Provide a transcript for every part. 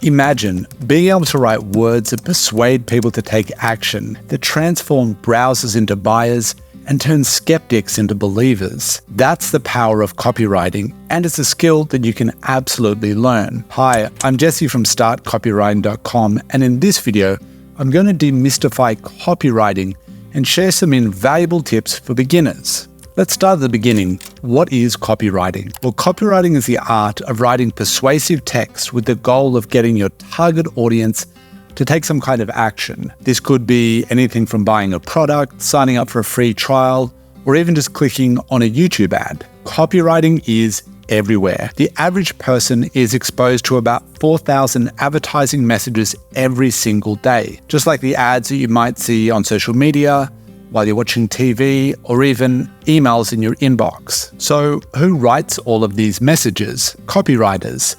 Imagine being able to write words that persuade people to take action, that transform browsers into buyers, and turn skeptics into believers. That's the power of copywriting, and it's a skill that you can absolutely learn. Hi, I'm Jesse from StartCopywriting.com, and in this video, I'm going to demystify copywriting and share some invaluable tips for beginners. Let's start at the beginning. What is copywriting? Well, copywriting is the art of writing persuasive text with the goal of getting your target audience to take some kind of action. This could be anything from buying a product, signing up for a free trial, or even just clicking on a YouTube ad. Copywriting is everywhere. The average person is exposed to about 4,000 advertising messages every single day, just like the ads that you might see on social media, while you're watching TV, or even emails in your inbox. So who writes all of these messages? Copywriters.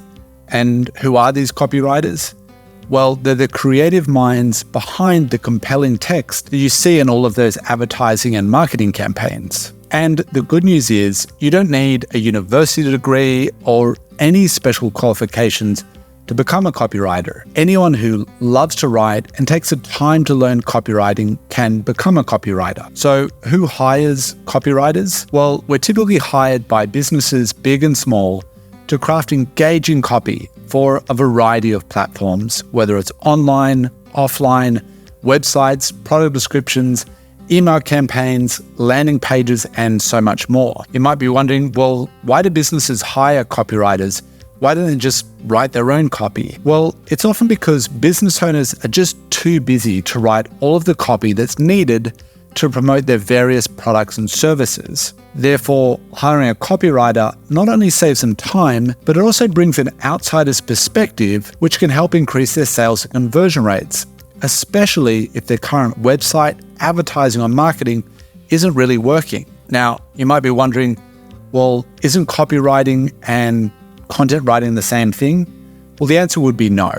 And who are these copywriters? Well, they're the creative minds behind the compelling text that you see in all of those advertising and marketing campaigns. And the good news is you don't need a university degree or any special qualifications to become a copywriter. Anyone who loves to write and takes the time to learn copywriting can become a copywriter. So who hires copywriters? Well, we're typically hired by businesses big and small to craft engaging copy for a variety of platforms, whether it's online, offline, websites, product descriptions, email campaigns, landing pages, and so much more. You might be wondering, well, why do businesses hire copywriters? Why don't they just write their own copy? Well, it's often because business owners are just too busy to write all of the copy that's needed to promote their various products and services. Therefore, hiring a copywriter not only saves them time, but it also brings an outsider's perspective, which can help increase their sales and conversion rates, especially if their current website, advertising, or marketing isn't really working. Now, you might be wondering, well, isn't copywriting and content writing the same thing? Well, the answer would be no.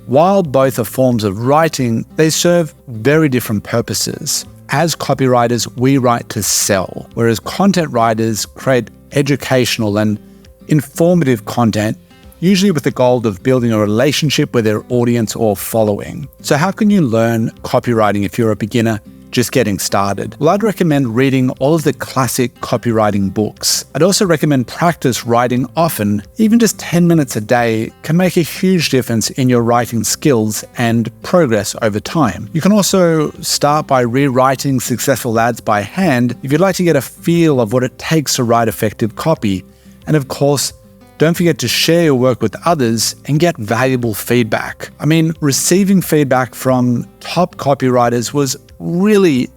While both are forms of writing, they serve very different purposes. As copywriters, we write to sell, whereas content writers create educational and informative content, usually with the goal of building a relationship with their audience or following. So how can you learn copywriting if you're a beginner just getting started? Well, I'd recommend reading all of the classic copywriting books. I'd also recommend practice writing often. Even just 10 minutes a day can make a huge difference in your writing skills and progress over time. You can also start by rewriting successful ads by hand if you'd like to get a feel of what it takes to write effective copy. And of course, don't forget to share your work with others and get valuable feedback. I mean, receiving feedback from top copywriters was really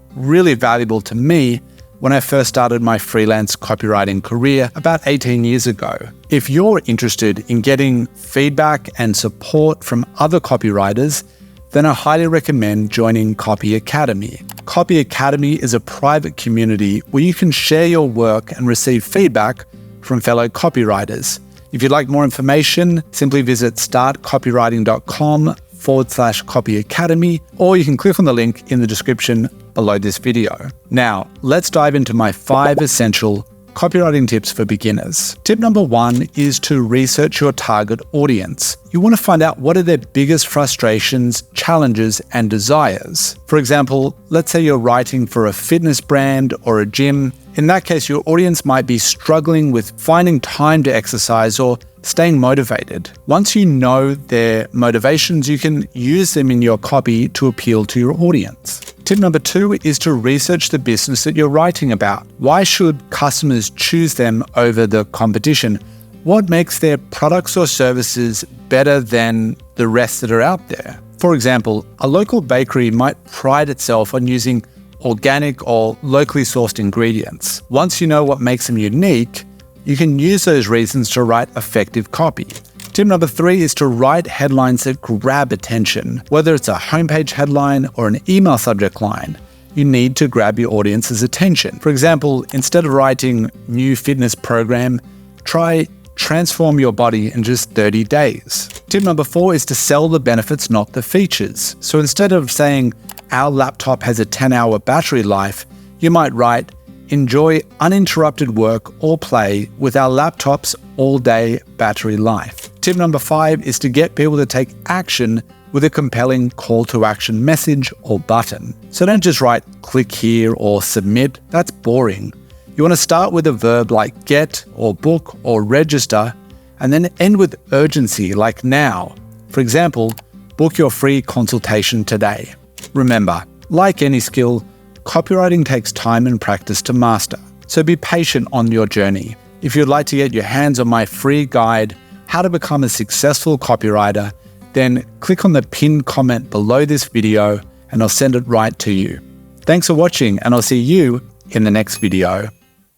valuable to me when I first started my freelance copywriting career about 18 years ago. If you're interested in getting feedback and support from other copywriters, then I highly recommend joining Copy Academy. Copy Academy is a private community where you can share your work and receive feedback from fellow copywriters. If you'd like more information, simply visit startcopywriting.com/Copy Academy, or you can click on the link in the description below this video. Now, let's dive into my 5 essential copywriting tips for beginners. Tip number 1 is to research your target audience. You want to find out what are their biggest frustrations, challenges, and desires. For example, let's say you're writing for a fitness brand or a gym. In that case, your audience might be struggling with finding time to exercise or staying motivated. Once you know their motivations, you can use them in your copy to appeal to your audience. Tip number 2 is to research the business that you're writing about. Why should customers choose them over the competition? What makes their products or services better than the rest that are out there? For example, a local bakery might pride itself on using organic or locally sourced ingredients. Once you know what makes them unique, you can use those reasons to write effective copy. Tip number 3 is to write headlines that grab attention. Whether it's a homepage headline or an email subject line, you need to grab your audience's attention. For example, instead of writing new fitness program, try transform your body in just 30 days. Tip number 4 is to sell the benefits, not the features. So instead of saying, our laptop has a 10-hour battery life, you might write, enjoy uninterrupted work or play with our laptop's all-day battery life. Tip number 5 is to get people to take action with a compelling call to action message or button. So don't just write click here or submit, that's boring. You want to start with a verb like get or book or register, and then end with urgency like now. For example, book your free consultation today. Remember, like any skill, copywriting takes time and practice to master, so be patient on your journey. If you'd like to get your hands on my free guide, How to Become a Successful Copywriter, then click on the pinned comment below this video and I'll send it right to you. Thanks for watching, and I'll see you in the next video.